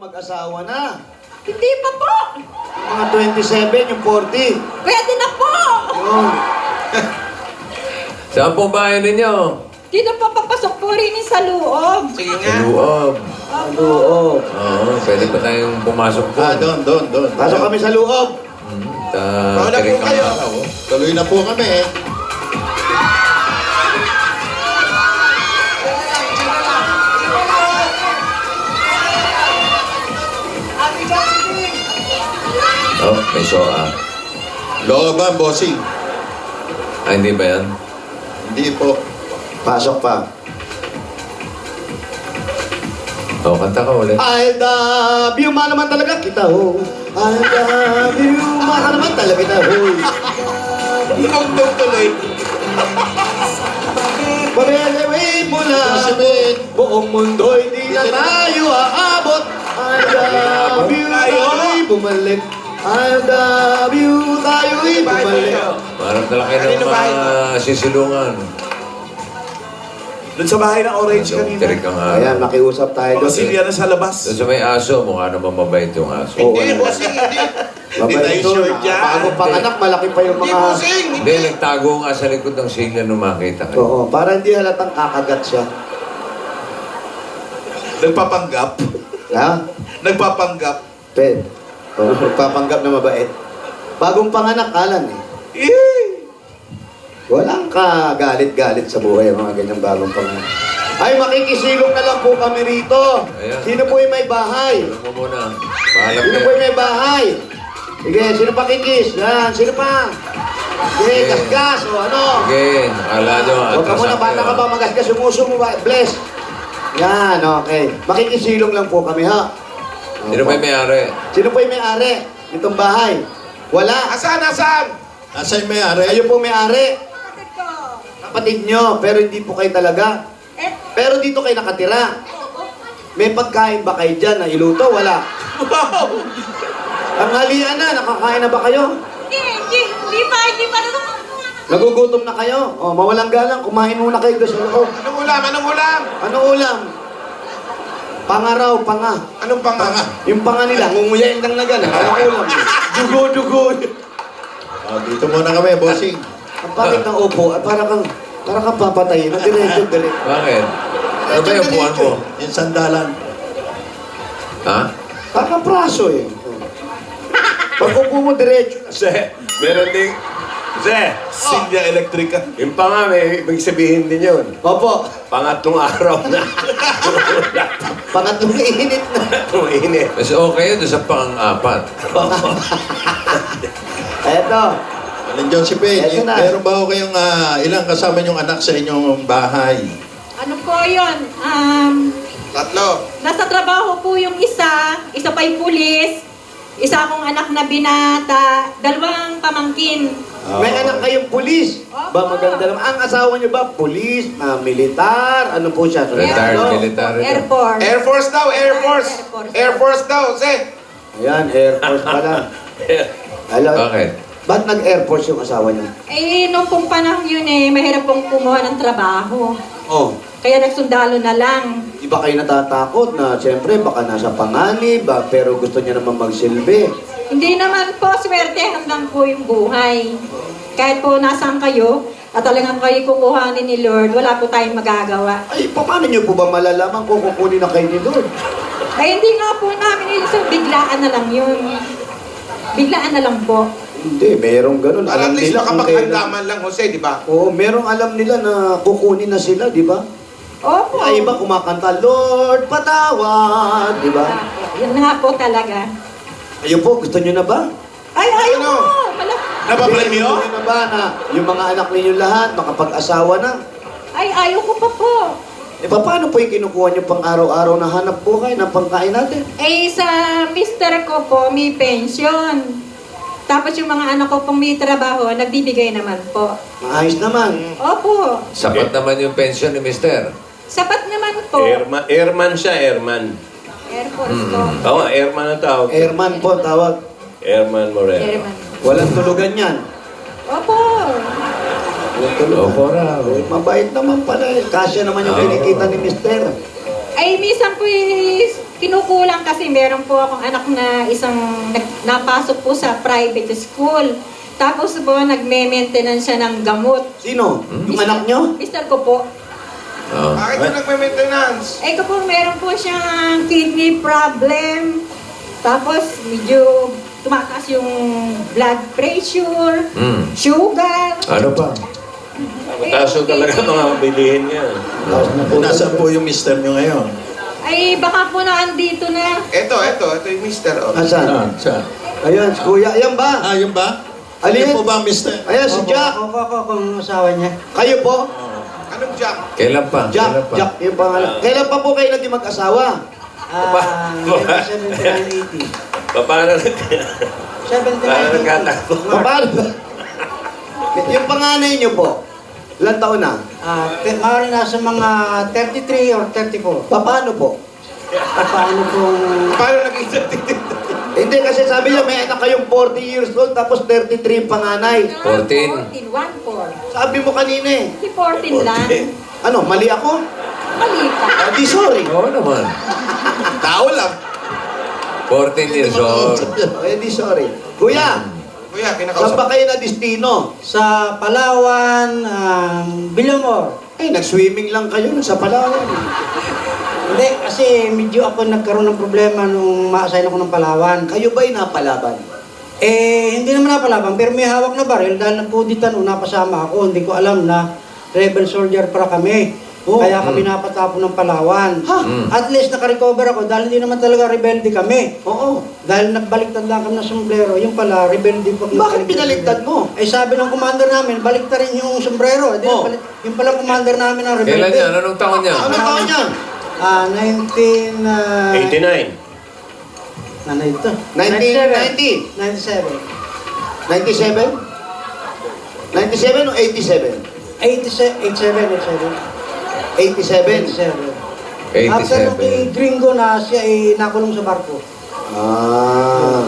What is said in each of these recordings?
mag-asawa na. Hindi pa po. Yung mga 27, yung 40. Pwede na po. Yun. Saan po bahay ninyo? Dito pa papasok po rin sa loob. Sige Sa nga. loob. Loob. Oo, pwede pa tayong pumasok po. Doon. Pasok kami sa loob. Paula po kayo. Tuloy na po kami eh. Oh, may soa. Looban, bossing. Hindi ba yan? Hindi po. Pasok pa. Oh, kanta ka ulit. I love you, mahal naman talaga kita, ho. I love you, mahal naman talaga kita, ho. Tugtog tuloy. Pabelewin mo na buong mundo'y di na tayo aabot. I love you, tayo'y bumalik. I love you, tayo'y bumalik. Parang talaki Kanino ng bahay? mga sisilungan. Doon sa bahay ng orange kanina. Tirik ang Ayan, makiusap tayo Mga doon. silya na sa labas. Doon sa may aso, mukha naman mabait yung aso. Oo, Hindi, ano. bossing, hindi. Mabait tayo doon. sure dyan. Bago panganak, malaki pa yung Hindi, mga... bossing. Hindi, nagtago nga sa likod ng silya nung makita kayo. Oo, para hindi halatang kakagat siya. Nagpapanggap. Ha? Nagpapanggap. Pen. Oo, papanggap na mabait. Bagong panganak, Alan eh. Walang kagalit-galit sa buhay ang mga ganyang bagong panganak. Ay, makikisilong na lang po kami rito. Ayan. Sino po yung may bahay? Alam mo muna. Paalam Sino po kayo. yung may bahay? Sige, sino pa kikis? Yan, sino pa? Sige, Sige. gasgas o ano? Sige, akala nyo. Huwag ka muna, bata ka ba magasgas? Sumuso mo ba? Bless. Yan, okay. Makikisilong lang po kami, ha? Sino ba yung may-ari? Sino po yung may-ari nitong bahay? Wala. Asan? Asa yung may-ari? Kayo po may-ari. Kapatid nyo, pero hindi po kayo talaga. Pero dito kayo nakatira. May pagkain ba kayo dyan na iluto? Wala. Tanghalian na, nakakain na ba kayo? Hindi pa. Nagugutom na kayo? O, mawalang galang, kumain muna kayo doon sa loob. Anong ulam? Ano ulam? Pangaraw, panga. Anong panga? Yung panga nila, ngunguyain lang na gano'n. Ano ulam? Dugo. Oh, dito muna kami, bossing. Ang bakit ng upo, para kang papatayin. Diretso. Bakit? Ano ba yung upuan mo? Yung sandalan. Ha? Parang praso eh. Pag upo mo, diretso. Jose, meron din. Jose, Silya elektrika. yung pa nga, may ibig sabihin din yun. Opo, Pangatlong araw na. pangatlong init na. Tuminit. Mas okay yun doon sa pang-apat. Eto, Alan John si Pen, Eto na. meron ba ho kayong ilang kasama yung anak sa inyong bahay? Ano po yun? Tatlo. Nasa trabaho po yung isa pa yung pulis, isa akong anak na binata, dalawang pamangkin. may anak kayong pulis. Ba, maganda naman. Ang asawa niyo ba, pulis, militar, ano po siya? Retired Ano? military. Air Force. Air Force daw, Air Force. Air Force. Air Force daw, Jose. Ayan, Air Force pala. Alam, Bakit? ba't nag-Air Force yung asawa niya? Nung pong panahon yun mahirap pong kumuha ng trabaho. Oh, Kaya nagsundalo na lang. di ba kayo natatakot na siyempre baka nasa panganib, pero gusto niya naman magsilbi? Hindi naman po swerte hanggang po yung buhay. Kahit po nasaan kayo, at talagang kayo kukuhanin ni Lord, wala po tayong magagawa. Ay, paano niyo po ba malalaman kung kukunin na kayo ni Lord? Ay, hindi nga po namin yun. So, biglaan na lang yun. Biglaan na lang po. Hindi, merong ganun. At Alam least nila kung makapaghandaman lang, Jose, di ba? Oo, merong alam nila na kukunin na sila, di ba? Opo. Ay, iba kumakanta, Lord, patawad, di ba? Yun nga po talaga. Ayun po, gusto niyo na ba? Ay, ayaw Ano? ko. Napapremyo? Gusto niyo na ba na yung mga anak ninyo lahat makapag-asawa na? Ay, ayaw ko pa po. Eh, paano po yung kinukuha niyo pang araw-araw na hanap buhay ng pangkain natin? Sa mister ko po, may pension. Tapos yung mga anak ko pong may trabaho, nagbibigay naman po. Maayos naman. Opo. Sapat naman yung pension ni Mister. Sapat naman po. Airman siya, Airman. Air Force po. Oo, Airman ang tawag. Airman po, tawag. Airman Moreno. Airman. Walang tulugan yan. Opo. Walang tulugan. Opo raw. Mabait naman pala eh. Kasya naman yung Oo. kinikita ni Mister. Ay, minsan po Kinukulang kasi meron po akong anak na napasok po sa private school. Tapos po, nagme-maintenance siya ng gamot. Sino? Yung anak nyo? Mister ko po. Oh. Bakit ka nagme-maintenance? Eh po, meron po siyang kidney problem. Tapos, medyo tumakas yung blood pressure, sugar. Ano pa? Taso talaga mga bilihin niya. Nasaan po yung mister nyo ngayon? Ay, baka po na andito na. Ito yung mister. Oh. Asan? Saan? Ayan, si Kuya. Ayan ba? Ah, yun ba? Alin? Alin po ba, mister? Ayan, si Jack. Ako kung asawa niya. Kayo po? Anong jack? Kailan pa? Jack, Kailan pa? Jack, yung pangalan. Kailan pa po kayo naging mag-asawa? 7980. Paano nag... 7980. nagkatago? Paano ba? Yung panganay nyo po, ilang taon na? Maaari nasa mga 33 or 34. Paano po? Paano pong... Paano naging certificate? Hindi kasi sabi niya may anak kayong 40 years old tapos 33 yung panganay. 14. 1-4. Sabi mo kanina eh. Si 14 lang. Ano, mali ako? Mali ka. Di sorry. Oo naman. Tao lang. 14 years old. Di sorry. Kuya, Kuya, saan kinakausap. ba kayo na destino? Sa Palawan, Bilomor. Ay, nag-swimming lang kayo sa Palawan. Hindi, kasi medyo ako nagkaroon ng problema nung ma-assign ako ng Palawan. Kayo ba'y napalaban? Hindi naman napalaban, pero may hawak na baril dahil nagkuditan o napasama ako. Hindi ko alam na rebel soldier para kami. Oh. Kaya kami napatapon ng Palawan. Ha? At least nakarecover ako dahil hindi naman talaga rebelde kami. Oo. Dahil nagbaliktad lang kami ng sombrero, yung pala, rebelde po. Bakit pinaliktad mo? Ay sabi ng commander namin, balikta rin yung sombrero. Di, Oh. Yung palang commander namin ng rebelde. Kailan yan? Anong taon niya? Ano taon yan? 19... 89. Ano ito? 1990? 97. 97? 97 o 87? 87. 87. After nung 87. gringo na siya ay nakulong sa barko. Ah.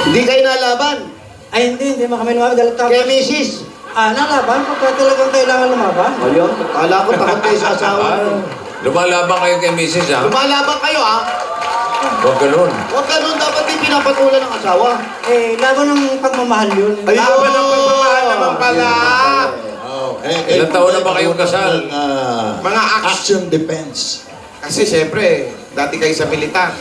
Hindi kayo nalaban? Ay hindi man kami lumaban. Dahil Kaya tapos, misis? nalaban pagka talagang kailangan lumaban. Ayun, kala ko takot kayo sa asawa. Lumalaban kayo kay Mrs. ha? Lumalaban kayo ha? Huwag ganun. Huwag ganun, dapat din pinapatulan ng asawa. Laban ng pagmamahal yun. Ayun! Laban ng pagmamahal naman pala. Oh, Ilang taon na ba kayong kasal? Mga action defense. Kasi syempre, dati kayo sa militar.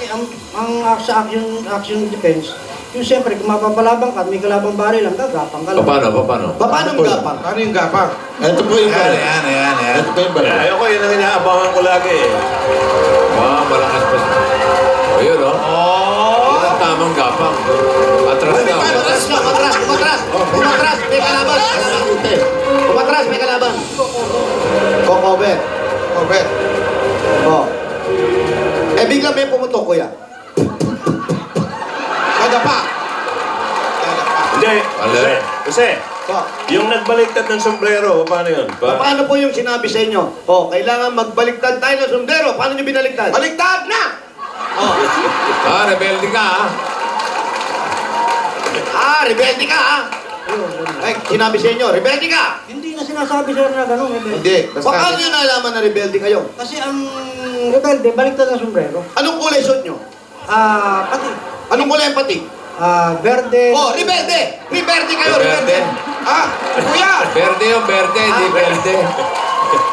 Ang sa action defense, yung siyempre kung mapapalabang ka at may kalabang baril lang, gagapang ka lang. Paano? Paano ang gapang? Paano yung gapang? Ito po yung baril. Ayan. Ito po yung baril. Ayoko, yun ang inaabangan ko lagi eh. Malakas pa. O yun, o. Yun ang tamang gapang. Atras na. Umatras ka, umatras. Umatras, may kalaban. Umatras, may kalaban. Kokobe. Oh, bet. Oh. Bigla may pumutok, kuya. Kadapa. Hindi. Alert. Kasi, Oh. yung nagbaliktad ng sombrero, paano yun? Paano po yung sinabi sa inyo? Oh, kailangan magbaliktad tayo ng sombrero. Paano nyo binaliktad? Baliktad na! Rebelde ka, ha? Rebelde ka, ha? Ay, sinabi sa inyo, rebelde ka! Hindi na sinasabi sir na gano'n. Hindi, Paano nyo nalaman na rebelde kayo? Kasi ang rebelde, baliktad ng sombrero. Anong kulay suot nyo? Pati, Anong kulay ang pati? verde. Oh, rebelde! Rebelde kayo, rebelde! Ah, kuya! Verde yung verde, hindi verde.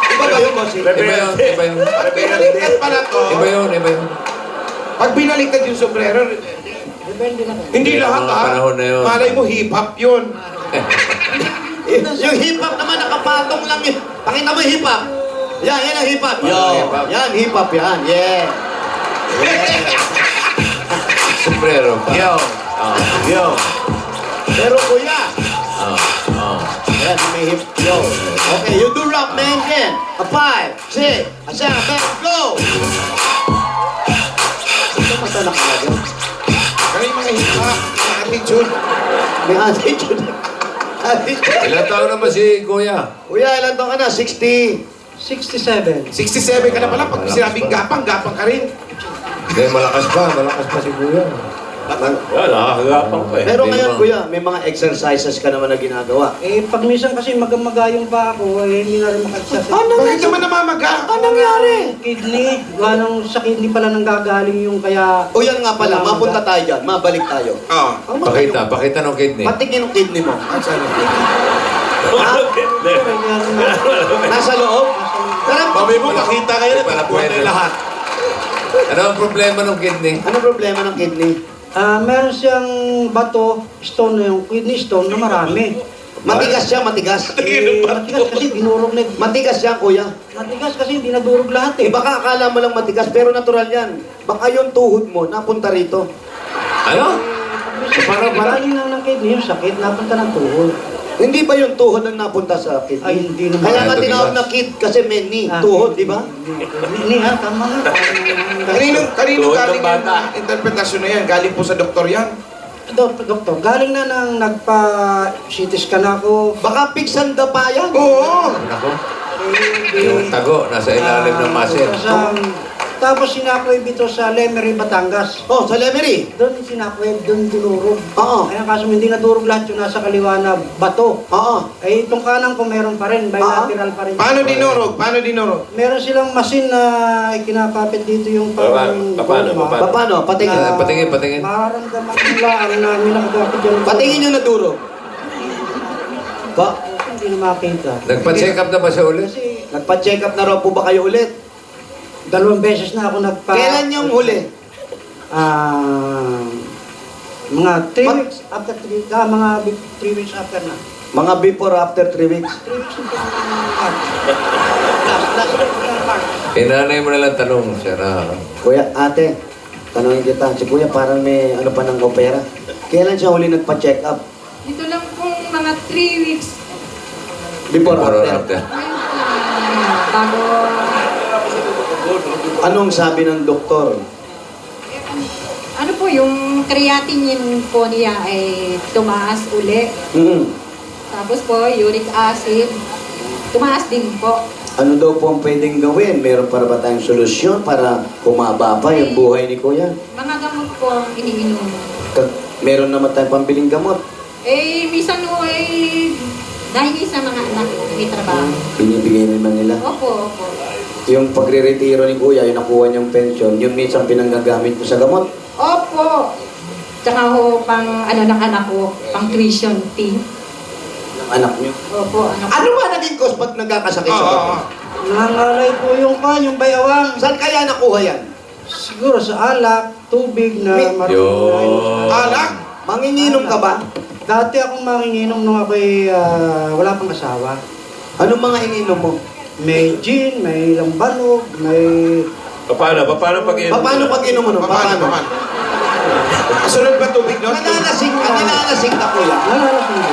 Iba ba yun, boss? Iba yun. Pag binaliktad pala to, Iba yun. pag binaliktad yung sombrero, Rebelde na kayo. hindi lahat Mga ha. panahon na yun. Malay mo, hip-hop yun. Yung hip-hop naman, nakapatong lang yun. Pakita mo yung hip-hop. Yan ang hip-hop. Hip-hop. Yan, hip-hop yan. Yeah. Sombrero pa. Yo. Pero kuya, Yan, may hip. Yo. Okay, you do rock, man, then. A 5, 6, a 7, go! Ito matanak na yun. Kaya yung mga hip-hop, mga attitude. May attitude. Attitude. Ilan taon na ba si Kuya? Kuya, ilan taon ka na? 60. 67. 67 ka na pala. Pag sinabing gapang, gapang ka rin. Hindi, malakas pa si Kuya. Nakakagapang pa eh. Pero Hindi ngayon, mo- kuya, may mga exercises ka naman na ginagawa. Pag minsan kasi magamagayong pa ako, hindi na rin makagsasabi. Bakit naman namamaga? Ano nangyari? Kidney, ganong sa kidney pala nang gagaling yung kaya... O yan nga pala, mapunta tayo dyan, mabalik tayo. Oo. Pakita ng kidney. Patingin ng kidney mo. Ah, saan? Nasa loob? Tara, Mami mo, makita kayo na. Para Takbuhan pwede. na lahat. Ano ang problema ng kidney? ano problema ng kidney? Meron siyang bato, stone na yung kidney stone na marami. Matigas siya, matigas. Matigas kasi dinurog na. Matigas siya, kuya. Matigas kasi hindi nadurog lahat eh. Baka akala mo lang matigas, pero natural yan. Baka yung tuhod mo, napunta rito. Ano? Para galing lang ng kidney yung sakit, napunta ng tuhod. Hindi ba yung tuhod ang napunta sa kidney? Ay, hindi naman. Kaya nga Tumigas. tinawag na kid kasi may knee, Ah, tuhod, di ba? Hindi ha, tama nga. Kanino Tuhod ng galing yung bata. interpretasyon na yan? Galing po sa doktor yan? Doktor, galing na nang nagpa-CT scan ako. Baka pigs and the pa yan. Oo. Ako? Yung tago, nasa ilalim ng muscle. Tapos sinakweb ito sa Lemery, Batangas. Oh, sa Lemery. Doon sinakweb, doon dinurog. Oo. Kaya kaso hindi nadurog lahat yung nasa kaliwa na bato. Oo. Eh itong kanan ko meron pa rin, bilateral pa rin. Paano dinurog? Paano dinurog? Meron silang machine na ikinakapit dito yung Paano? goma. Paano? Patingin. Na Patingin. Mararamdaman nila ang may nakagapit dyan. Patingin yung naduro. Ba? Hindi na makita. Nagpa-check up na ba siya ulit? Kasi Nagpa-check up na raw po ba kayo ulit? 2 beses na ako nagpa... Kailan yung huli? Mga 3 weeks after 3 mga 3 weeks after na. Mga before, after 3 weeks. 3 weeks na last week na March. Inanay mo na lang tanong, sir. Kuya, ate, tanongin kita. Si kuya parang may ano pa ng opera. Kailan siya huli nagpa-check up? Dito lang pong mga 3 weeks Before, Before or after. after? bago Anong sabi ng doktor? ano po yung creatinine po niya ay tumaas uli. Tapos po uric acid tumaas din po. Ano daw po ang pwedeng gawin? Meron para ba tayong solusyon para humaba pa yung buhay ni kuya? Mga gamot po ang iniinom. Meron naman tayong pambiling gamot. Minsan po dahil sa mga anak may trabaho. Binibigay naman nila. Opo. Yung pagre-retiro ni kuya, yung nakuha niyang pension, yung minsan pinanggagamit ko sa gamot. Opo. Tsaka ho pang ano ng anak ko, pang tuition fee. Ng anak niyo. Opo, anak ko. Ano ba naging cause ba't nagkakasakit sa Oo. gamot? Nangangalay po yung bayawang. Saan kaya nakuha yan? Siguro sa alak, tubig na Yun. Alak? Manginginom ka ba? Dati akong manginginom nung ako'y wala pang asawa. Anong mga ininom mo? May gin, may lambanog, may... Paano pag Paano pag inom mo nun? Paano? Paano? Sunod ba tubig nun? Nilalasing ka kuya. Nalalasing ko.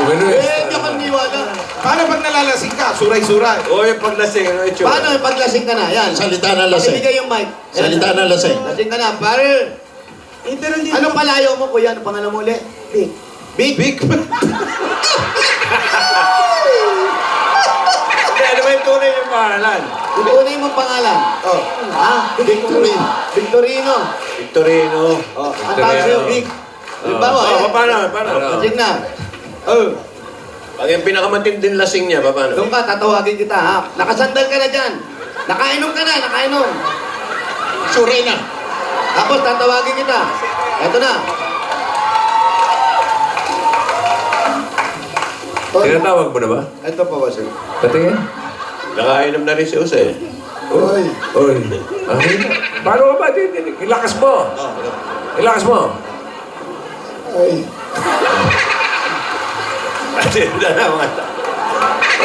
Bueno, Eh, di ako niwala. Paano pag nalalasing ka? Suray-suray. O yung paglasing, ano itsura? Paano yung paglasing ka na? Yan. Salita na lasing. Ibigay yung mic. Salita na lasing. Lasing ka na. Pare, Pero hindi... anong palayaw mo kuya? Anong pangalan mo ulit? Big. Big? Big. Hindi, ano ba yung tunay yung pangalan? Tunay mong pangalan. Oh. Victorino. Victorino. Victorino. Oh, ang tawag sa'yo, Big. Halimbawa, Paano? lasing na. Oh, Pag yung pinakamatinding lasing niya, paano? doon ka, tatawagin kita ha. Nakasandal ka na dyan. Nakainom ka na, nakainom. Suray na. Tapos tatawagin kita. Eto na. Tinatawag mo na ba? Ito pa ba, sir? Patingin. Nakainom na rin si Jose. Uy. Uy. Paano ka ba? Ilakas mo. Ilakas mo. Ay.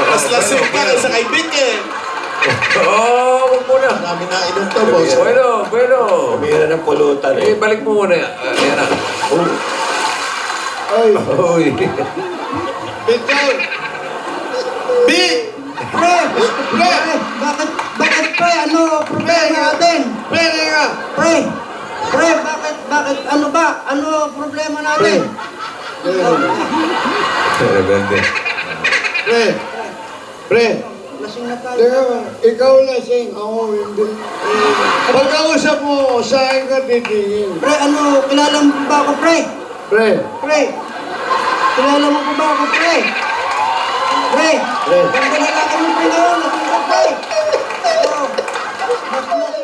Mas lasing ka sa kay Vic eh. Oo, huwag muna. Marami na inom to, boss. Bueno. Kumira ng pulutan eh. Balik mo muna. Yan na. Ay. Uy. Victor! Big! Pre! Pre! Bakit pre? Ano problema natin? Pwede ka! Pre! Pre, bakit? Ano ba? Ano problema natin? Rebelde. Pre! Pre! lasing na tayo. Teka, ikaw lasing, ako hindi. Pagkausap mo, saan ka titingin? Pre, ano, kilala mo ba ako, pre? Pre, Pre, kilala mo ba ako, pre? Pre, Pre. ganda na lang kami, pre, ngayon. Lasing ka, pre. Oh, mas